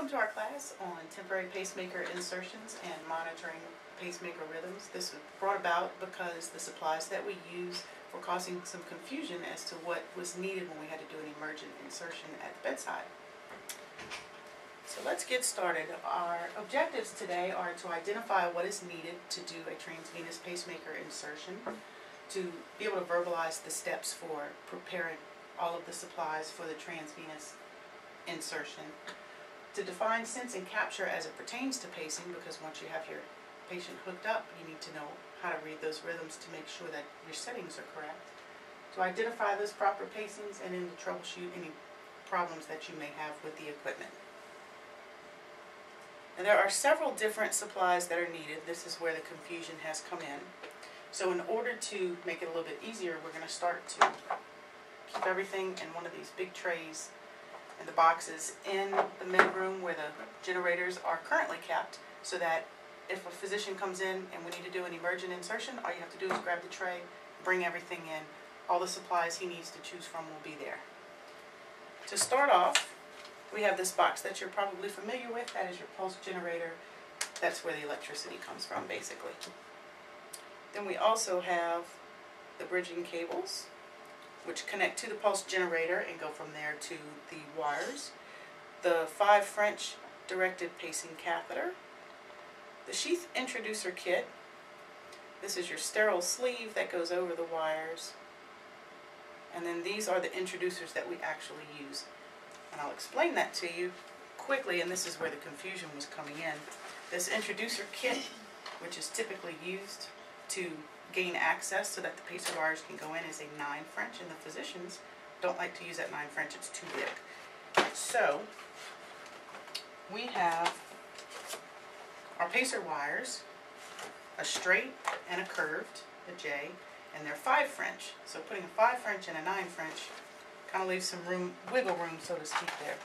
Welcome to our class on temporary pacemaker insertions and monitoring pacemaker rhythms. This was brought about because the supplies that we use were causing some confusion as to what was needed when we had to do an emergent insertion at the bedside. So let's get started. Our objectives today are to identify what is needed to do a transvenous pacemaker insertion, to be able to verbalize the steps for preparing all of the supplies for the transvenous insertion, to define sense and capture as it pertains to pacing, because once you have your patient hooked up, you need to know how to read those rhythms to make sure that your settings are correct, to identify those proper pacings, and then to troubleshoot any problems that you may have with the equipment. And there are several different supplies that are needed. This is where the confusion has come in. So in order to make it a little bit easier, we're going to start to keep everything in one of these big trays and the boxes in the med room where the generators are currently kept, so that if a physician comes in and we need to do an emergent insertion, all you have to do is grab the tray, bring everything in. All the supplies he needs to choose from will be there. To start off, we have this box that you're probably familiar with. That is your pulse generator. That's where the electricity comes from, basically. Then we also have the bridging cables, which connect to the pulse generator and go from there to the wires. The 5 French directed pacing catheter. The sheath introducer kit. This is your sterile sleeve that goes over the wires. And then these are the introducers that we actually use. And I'll explain that to you quickly, and this is where the confusion was coming in. This introducer kit, which is typically used to gain access so that the pacer wires can go in, is a 9 French, and the physicians don't like to use that 9 French, it's too big. So we have our pacer wires, a straight and a curved, a J, and they're 5 French. So putting a 5 French and a 9 French kind of leaves some room, wiggle room, so to speak, there.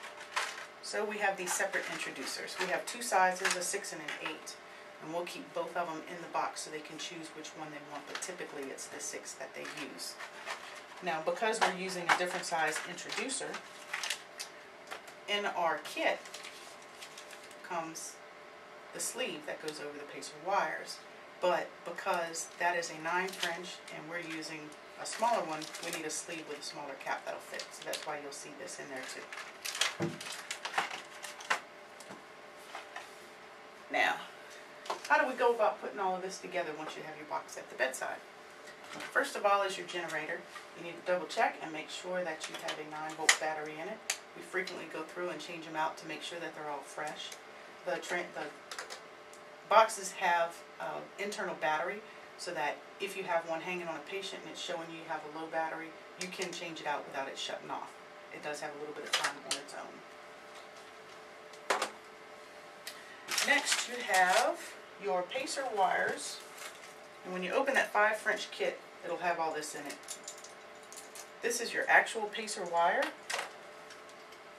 So we have these separate introducers. We have 2 sizes, a 6 and an 8. And we'll keep both of them in the box so they can choose which one they want, but typically it's the 6 that they use. Now, because we're using a different size introducer, in our kit comes the sleeve that goes over the pacer wires. But because that is a 9 French and we're using a smaller one, we need a sleeve with a smaller cap that'll fit. So that's why you'll see this in there too. Now, how do we go about putting all of this together once you have your box at the bedside? First of all is your generator. You need to double check and make sure that you have a 9-volt battery in it. We frequently go through and change them out to make sure that they're all fresh. The boxes have internal battery, so that if you have one hanging on a patient and it's showing you have a low battery, you can change it out without it shutting off. It does have a little bit of time on its own. Next, you have your pacer wires, and when you open that 5 French kit, it'll have all this in it. This is your actual pacer wire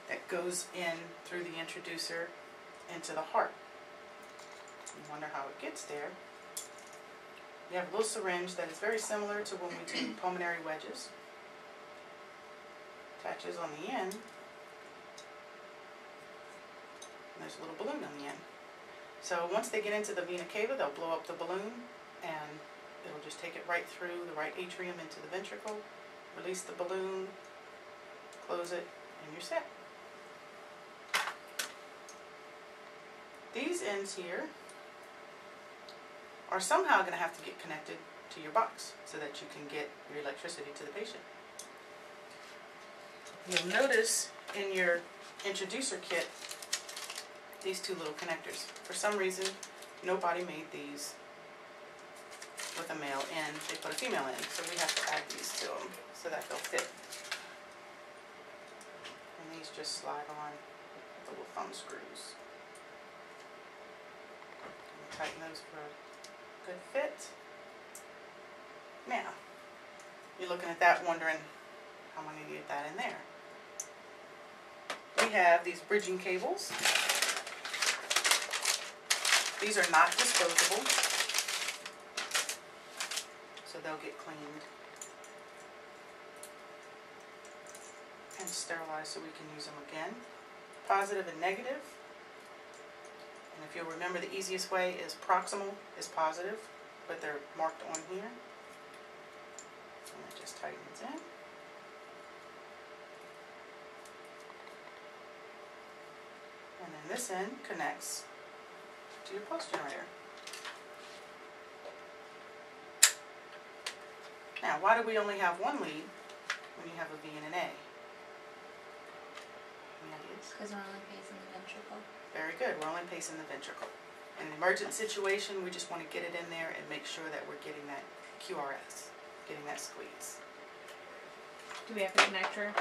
that goes in through the introducer into the heart. You wonder how it gets there. You have a little syringe that is very similar to when we do pulmonary wedges. Attaches on the end, and there's a little balloon on the end. So once they get into the vena cava, they'll blow up the balloon, and it'll just take it right through the right atrium into the ventricle, release the balloon, close it, and you're set. These ends here are somehow going to have to get connected to your box so that you can get your electricity to the patient. You'll notice in your introducer kit these 2 little connectors. For some reason, nobody made these with a male end. They put a female end, so we have to add these to them so that they'll fit. And these just slide on with the little thumb screws. And tighten those for a good fit. Now, you're looking at that wondering, how am I going to get that in there? We have these bridging cables. These are not disposable, so they'll get cleaned and sterilized so we can use them again. Positive and negative And if you'll remember, the easiest way is proximal is positive, but they're marked on here. And it just tightens in. And then this end connects to your pulse generator. Now, why do we only have one lead when you have a V and an A? Any ideas? Because we're only pacing the ventricle. Very good, we're only pacing the ventricle. In an emergent situation, we just want to get it in there and make sure that we're getting that QRS, getting that squeeze. Do we have a connector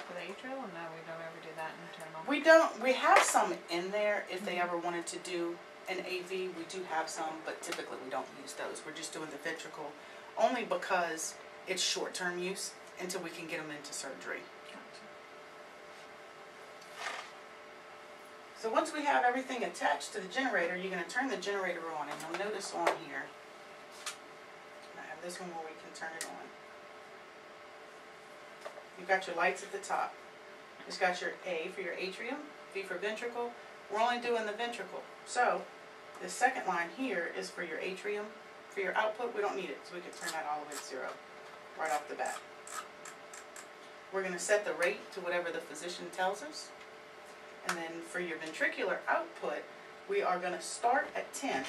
for the atrial? No, we don't ever do that internal. We don't, we have some in there if they ever wanted to do an AV, we do have some, but typically we don't use those. We're just doing the ventricle only because it's short-term use until we can get them into surgery. Gotcha. So once we have everything attached to the generator, you're going to turn the generator on, and you'll notice on here, I have this one where we can turn it on. You've got your lights at the top. It's got your A for your atrium, V for ventricle. We're only doing the ventricle. So the second line here is for your atrium. For your output, we don't need it, so we can turn that all the way to 0 right off the bat. We're going to set the rate to whatever the physician tells us. And then for your ventricular output, we are going to start at 10,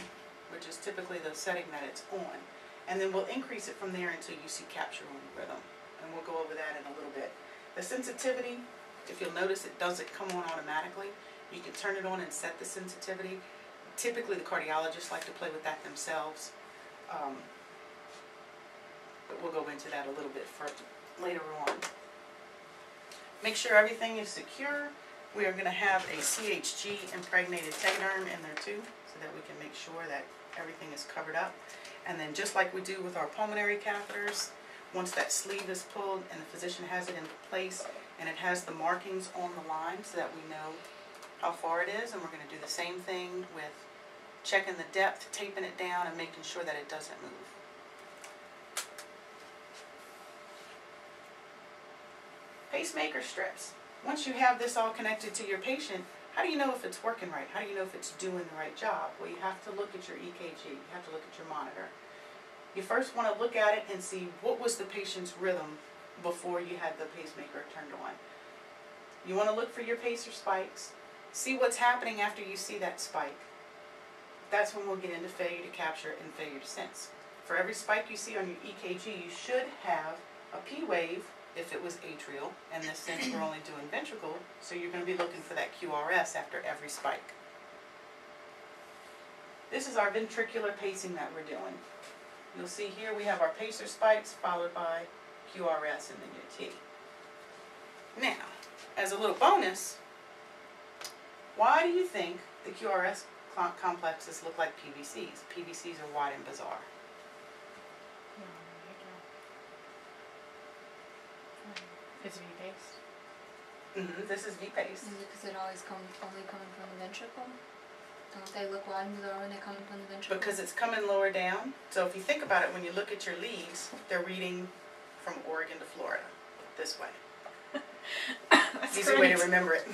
which is typically the setting that it's on. And then we'll increase it from there until you see capture on the rhythm. And we'll go over that in a little bit. The sensitivity, if you'll notice, it doesn't come on automatically. You can turn it on and set the sensitivity. Typically the cardiologists like to play with that themselves. But we'll go into that a little bit further later on. Make sure everything is secure. We are going to have a CHG impregnated tegaderm in there too, so that we can make sure that everything is covered up. And then just like we do with our pulmonary catheters, once that sleeve is pulled and the physician has it in place and it has the markings on the line so that we know how far it is, and we're going to do the same thing with checking the depth, taping it down, and making sure that it doesn't move. Pacemaker strips. Once you have this all connected to your patient, how do you know if it's working right? How do you know if it's doing the right job? Well, you have to look at your EKG. You have to look at your monitor. You first want to look at it and see what was the patient's rhythm before you had the pacemaker turned on. You want to look for your pacer spikes. See what's happening after you see that spike. That's when we'll get into failure to capture and failure to sense. For every spike you see on your EKG, you should have a P wave if it was atrial, and this since we're only doing ventricle, so you're going to be looking for that QRS after every spike. This is our ventricular pacing that we're doing. You'll see here we have our pacer spikes followed by QRS and then your T. Now, as a little bonus, why do you think the QRS complexes look like PVCs? PVCs are wide and bizarre. It's V-paced. This is V-paced. Is it because it always only coming from the ventricle? Don't they look wide and bizarre when they're coming from the ventricle? Because it's coming lower down. So if you think about it, when you look at your leads, they're reading from Oregon to Florida this way. Easy way to remember it.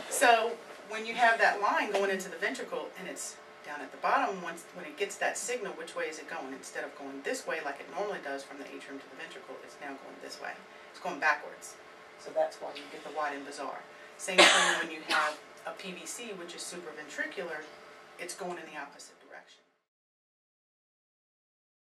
So when you have that line going into the ventricle and it's down at the bottom, when it gets that signal, which way is it going? Instead of going this way like it normally does from the atrium to the ventricle, it's now going this way. It's going backwards. So that's why you get the wide and bizarre. Same thing when you have a PVC, which is supraventricular, it's going in the opposite